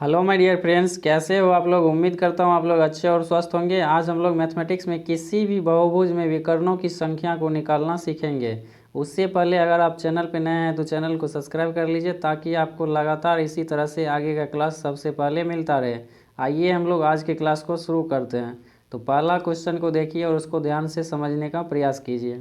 Hello my dear friends, कैसे हो आप लोग। उम्मीद करता हूँ आप लोग अच्छे और स्वस्थ होंगे। आज हम लोग मैथमेटिक्स में किसी भी बहुभुज में विकर्णों की संख्या को निकालना सीखेंगे। उससे पहले अगर आप चैनल पर नए हैं तो चैनल को सब्सक्राइब कर लीजिए ताकि आपको लगातार इसी तरह से आगे का क्लास सबसे पहले मिलता रहे। आइए हम लोग आज के क्लास को शुरू करते हैं। तो पहला क्वेश्चन को देखिए और उसको ध्यान से समझने का प्रयास कीजिए।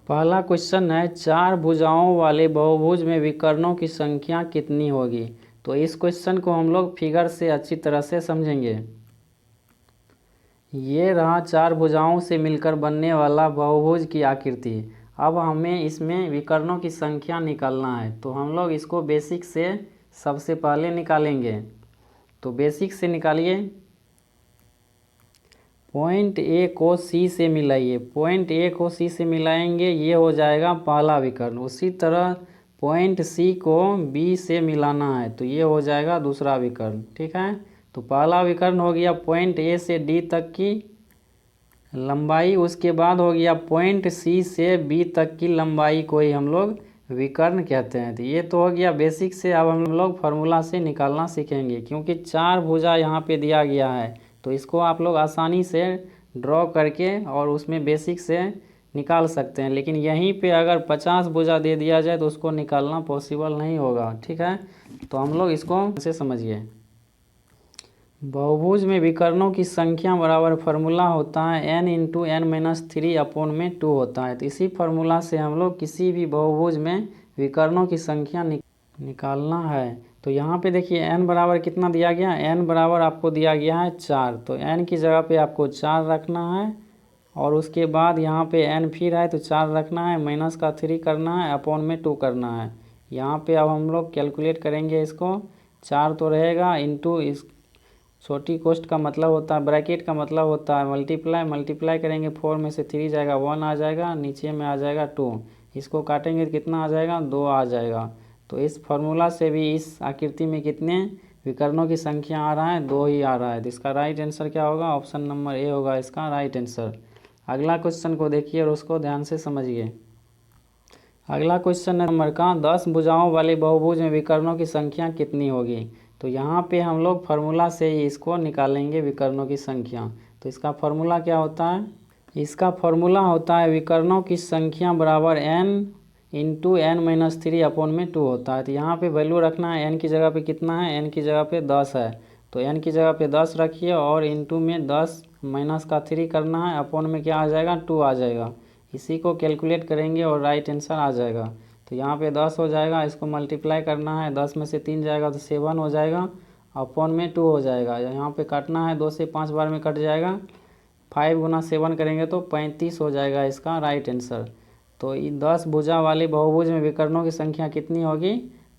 पहला क्वेश्चन है, चार भुजाओं वाले बहुभुज में विकर्णों की संख्या कितनी होगी। तो इस क्वेश्चन को हम लोग फिगर से अच्छी तरह से समझेंगे। ये रहा चार भुजाओं से मिलकर बनने वाला बहुभुज की आकृति। अब हमें इसमें विकर्णों की संख्या निकालना है, तो हम लोग इसको बेसिक से सबसे पहले निकालेंगे। तो बेसिक से निकालिए। पॉइंट ए को सी से मिलाइए। पॉइंट ए को सी से मिलाएंगे, ये हो जाएगा पहला विकर्ण। उसी तरह पॉइंट सी को बी से मिलाना है, तो ये हो जाएगा दूसरा विकर्ण। ठीक है, तो पहला विकर्ण हो गया पॉइंट ए से डी तक की लंबाई। उसके बाद हो गया पॉइंट सी से बी तक की लंबाई को ही हम लोग विकर्ण कहते हैं। तो ये तो हो गया बेसिक से। अब हम लोग फार्मूला से निकालना सीखेंगे, क्योंकि चार भुजा यहाँ पे दिया गया है तो इसको आप लोग आसानी से ड्रॉ करके और उसमें बेसिक से निकाल सकते हैं। लेकिन यहीं पे अगर 50 भुजा दे दिया जाए तो उसको निकालना पॉसिबल नहीं होगा। ठीक है, तो हम लोग इसको से समझिए। बहुभुज में विकर्णों की संख्या बराबर फार्मूला होता है n into n minus 3 upon में 2 होता है। तो इसी फार्मूला से हम लोग किसी भी बहुभुज में विकर्णों की संख्या निकालना है। तो यहाँ पे देखिए n बराबर कितना दिया गया, n बराबर आपको दिया गया है 4। तो n की जगह पे आपको 4 रखना है और उसके बाद यहाँ पे n फिर है तो 4 रखना है, माइनस का 3 करना है, अपॉन में 2 करना है। यहाँ पे अब हम लोग कैलकुलेट करेंगे इसको। 4 तो रहेगा इंटू इस छोटी कोष्ट का मतलब होता है, ब्रैकेट का मतलब होता है मल्टीप्लाई। मल्टीप्लाई करेंगे 4 में से 3 जाएगा 1 आ जाएगा, नीचे में आ जाएगा 2। इसको काटेंगे तो कितना आ जाएगा, 2 आ जाएगा। तो इस फार्मूला से भी इस आकृति में कितने विकर्णों की संख्या आ रहा है, 2 ही आ रहा है। तो इसका राइट आंसर क्या होगा, ऑप्शन नंबर ए होगा इसका राइट आंसर। अगला क्वेश्चन को देखिए और उसको ध्यान से समझिए। अगला क्वेश्चन नंबर का 10 भुजाओं वाले बहुभुज में विकर्णों की संख्या कितनी होगी। तो यहाँ पे हम लोग फार्मूला से ही इसको निकालेंगे विकर्णों की संख्या। तो इसका फार्मूला क्या होता है, इसका फार्मूला होता है विकर्णों की संख्या बराबर n into n minus 3 upon में 2 होता है। तो यहाँ पे वैल्यू रखना है, n की जगह पे कितना है, n की जगह पे 10 है। तो n की जगह पे 10 रखिए और इंटू में 10 माइनस का 3 करना है, अपॉन में क्या आ जाएगा, 2 आ जाएगा। इसी को कैलकुलेट करेंगे और राइट आंसर आ जाएगा। तो यहाँ पे 10 हो जाएगा, इसको मल्टीप्लाई करना है, 10 में से 3 जाएगा तो 7 हो जाएगा, अपॉन में 2 हो जाएगा। यहाँ पे काटना है, 2 से 5 बार में कट जाएगा, 5 गुना 7 करेंगे तो 35 हो जाएगा इसका राइट आंसर। तो 10 भुजा वाले बहुभुज में विकर्णों की संख्या कितनी होगी,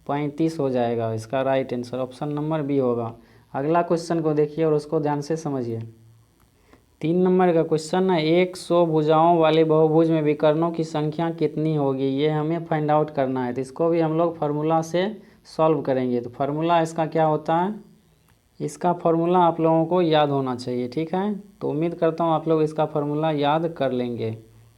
35 हो जाएगा इसका right answer, option number B होगा। अगला क्वेश्चन को देखिए और उसको ध्यान से समझिए। 3 नंबर का क्वेश्चन है, 100 भुजाओं वाले बहुभुज में विकर्णों की संख्या कितनी होगी, ये हमें फाइंड आउट करना है। तो इसको भी हम लोग फार्मूला से सॉल्व करेंगे। तो फार्मूला इसका क्या होता है, इसका फार्मूला आप लोगों को याद होना चाहिए। ठीक है, तो उम्मीद करता हूँ आप लोग इसका फार्मूला याद कर लेंगे।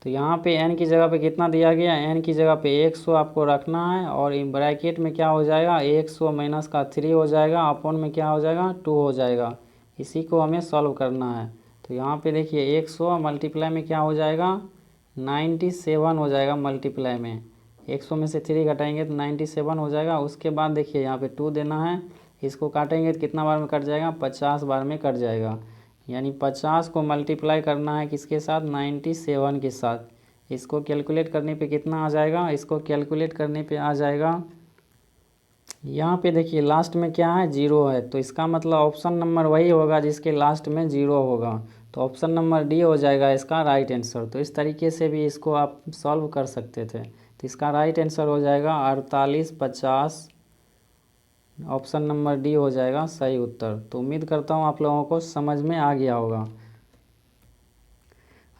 तो यहाँ पे n की जगह पे कितना दिया गया, n की जगह पे 100 आपको रखना है और ब्रैकेट में क्या हो जाएगा, 100 माइनस का 3 हो जाएगा, अपॉन में क्या हो जाएगा, 2 हो जाएगा। इसी को हमें सॉल्व करना है। तो यहाँ पे देखिए 100 मल्टीप्लाई में क्या हो जाएगा, 97 हो जाएगा मल्टीप्लाई में। 100 में से 3 घटाएंगे तो 97 हो जाएगा। उसके बाद देखिए यहाँ पे 2 देना है, इसको काटेंगे तो कितना बार में कट जाएगा, 50 बार में कट जाएगा। यानी 50 को मल्टीप्लाई करना है किसके साथ, 97 के साथ। इसको कैलकुलेट करने पे कितना आ जाएगा, इसको कैलकुलेट करने पे आ जाएगा, यहाँ पे देखिए लास्ट में क्या है, 0 है। तो इसका मतलब ऑप्शन नंबर वही होगा जिसके लास्ट में 0 होगा। तो ऑप्शन नंबर डी हो जाएगा इसका राइट आंसर। तो इस तरीके से भी इसको आप सॉल्व कर सकते थे। तो इसका राइट आंसर हो जाएगा 48 50, ऑप्शन नंबर डी हो जाएगा सही उत्तर। तो उम्मीद करता हूँ आप लोगों को समझ में आ गया होगा।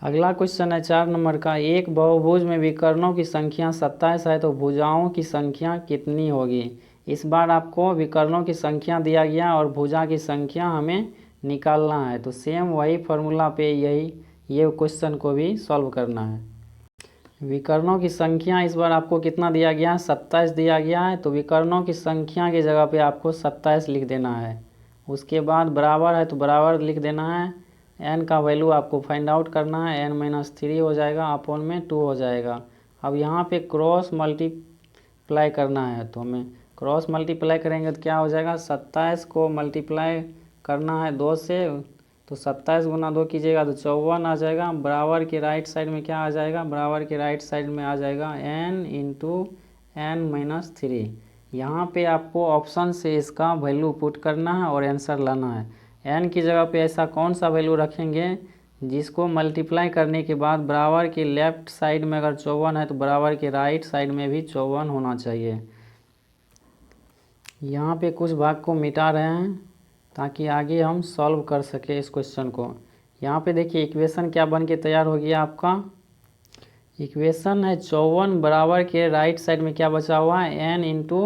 अगला क्वेश्चन है 4 नंबर का, एक बहुभुज में विकर्णों की संख्या 27 है तो भुजाओं की संख्या कितनी होगी। इस बार आपको विकर्णों की संख्या दिया गया और भुजा की संख्या हमें निकालना है। तो सेम वही फार्मूला पे यही ये क्वेश्चन को भी सॉल्व करना है। विकर्णों की संख्या इस बार आपको कितना दिया गया है, 27 दिया गया है। तो विकर्णों की संख्या की जगह पे आपको 27 लिख देना है। उसके बाद बराबर है तो बराबर लिख देना है। n का वैल्यू आपको फाइंड आउट करना है, n-3 हो जाएगा, अपॉन में 2 हो जाएगा। अब यहाँ पे क्रॉस मल्टीप्लाई करना है, तो हमें क्रॉस मल्टीप्लाई करेंगे तो क्या हो जाएगा, 27 को मल्टीप्लाई करना है 2 से, तो 27 गुना 2 कीजिएगा तो 54 आ जाएगा। बराबर के राइट साइड में क्या आ जाएगा, बराबर के राइट साइड में आ जाएगा n इंटू n-3। यहाँ पे आपको ऑप्शन से इसका वैल्यू पुट करना है और आंसर लाना है। n की जगह पे ऐसा कौन सा वैल्यू रखेंगे जिसको मल्टीप्लाई करने के बाद बराबर के लेफ्ट साइड में अगर 54 है तो बराबर के राइट साइड में भी 54 होना चाहिए। यहाँ पे कुछ भाग को मिटा रहे हैं ताकि आगे हम सॉल्व कर सके इस क्वेश्चन को। यहाँ पे देखिए इक्वेशन क्या बन के तैयार हो गया आपका, इक्वेशन है 54 बराबर के राइट साइड में क्या बचा हुआ है, n इंटू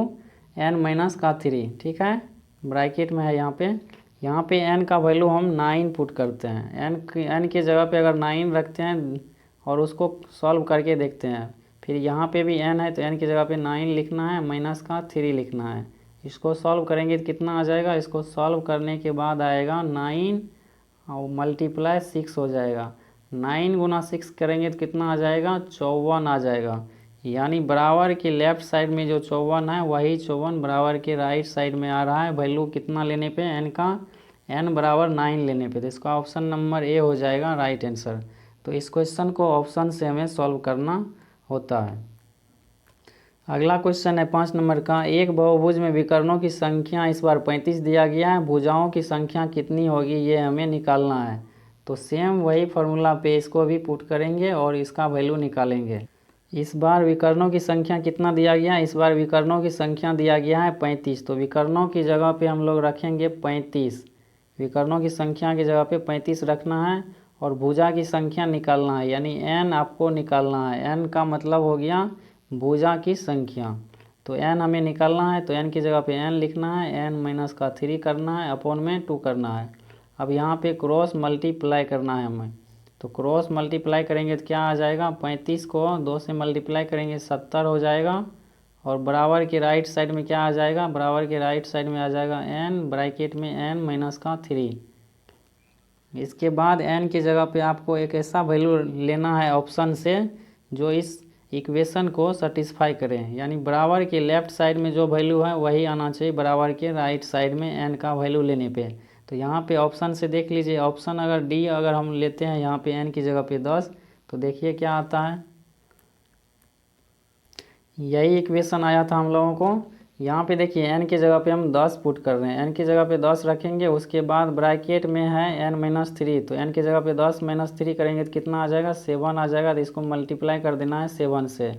n-3, ठीक है, ब्रैकेट में है यहाँ पे n का वैल्यू हम 9 पुट करते हैं। n की जगह पे अगर 9 रखते हैं और उसको सॉल्व करके देखते हैं, फिर यहाँ पे भी n है तो n की जगह पे 9 लिखना है, -3 लिखना है। इसको सॉल्व करेंगे तो कितना आ जाएगा, इसको सॉल्व करने के बाद आएगा 9 और मल्टीप्लाई 6 हो जाएगा। 9 गुना 6 करेंगे तो कितना आ जाएगा, 54 आ जाएगा। यानी बराबर के लेफ्ट साइड में जो 54 है वही 54 बराबर के राइट साइड में आ रहा है। वैल्यू कितना लेने पे, n का, n बराबर 9 लेने पे, तो इसका ऑप्शन नंबर ए हो जाएगा राइट आंसर। तो इस क्वेश्चन को ऑप्शन से हमें सॉल्व करना होता है। अगला क्वेश्चन है 5 नंबर का, एक बहुभुज में विकर्णों की संख्या इस बार 35 दिया गया है, भुजाओं की संख्या कितनी होगी ये हमें निकालना है। तो सेम वही फार्मूला पे इसको भी पुट करेंगे और इसका वैल्यू निकालेंगे। इस बार विकर्णों की संख्या कितना दिया गया है, इस बार विकर्णों की संख्या दिया गया है 35। तो विकर्णों की जगह पे हम लोग रखेंगे 35, विकर्णों की संख्या की जगह पे 35 रखना है और भुजा की संख्या निकालना है, यानी n आपको निकालना है। n का मतलब हो गया भुजा की संख्या। तो n हमें निकालना है तो n की जगह पे n लिखना है, n-3 करना है, अपॉन में 2 करना है। अब यहाँ पे क्रॉस मल्टीप्लाई करना है हमें, तो क्रॉस मल्टीप्लाई करेंगे तो क्या आ जाएगा, 35 को 2 से मल्टीप्लाई करेंगे 70 हो जाएगा। और बराबर के राइट साइड में क्या आ जाएगा, बराबर के राइट साइड में आ जाएगा n, ब्रैकेट में n-3। इसके बाद n की जगह पे आपको एक ऐसा वैल्यू लेना है ऑप्शन से जो इस इक्वेशन को सेटिस्फाई करें, यानी बराबर के लेफ्ट साइड में जो वैल्यू है वही आना चाहिए बराबर के राइट साइड में n का वैल्यू लेने पे। तो यहाँ पे ऑप्शन से देख लीजिए, ऑप्शन अगर डी अगर हम लेते हैं यहाँ पे n की जगह पे 10, तो देखिए क्या आता है, यही इक्वेशन आया था हम लोगों को। यहाँ पे देखिए n की जगह पे हम 10 पुट कर रहे हैं, n की जगह पे 10 रखेंगे, उसके बाद ब्रैकेट में है n-3, तो n की जगह पे 10-3 करेंगे तो कितना आ जाएगा, 7 आ जाएगा। तो इसको मल्टीप्लाई कर देना है 7 से,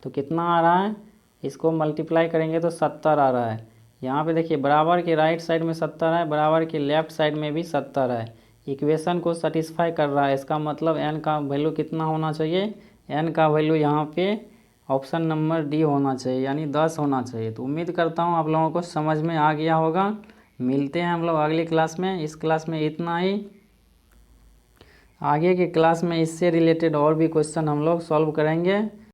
तो कितना आ रहा है, इसको मल्टीप्लाई करेंगे तो 70 आ रहा है। यहाँ पे देखिए बराबर के राइट साइड में 70 है, बराबर के लेफ्ट साइड में भी 70 है। इक्वेशन को सेटिस्फाई कर रहा है, इसका मतलब n का वैल्यू कितना होना चाहिए, n का वैल्यू यहाँ पे ऑप्शन नंबर डी होना चाहिए, यानी 10 होना चाहिए। तो उम्मीद करता हूँ आप लोगों को समझ में आ गया होगा। मिलते हैं हम लोग अगली क्लास में। इस क्लास में इतना ही, आगे की क्लास में इससे रिलेटेड और भी क्वेश्चन हम लोग सॉल्व करेंगे।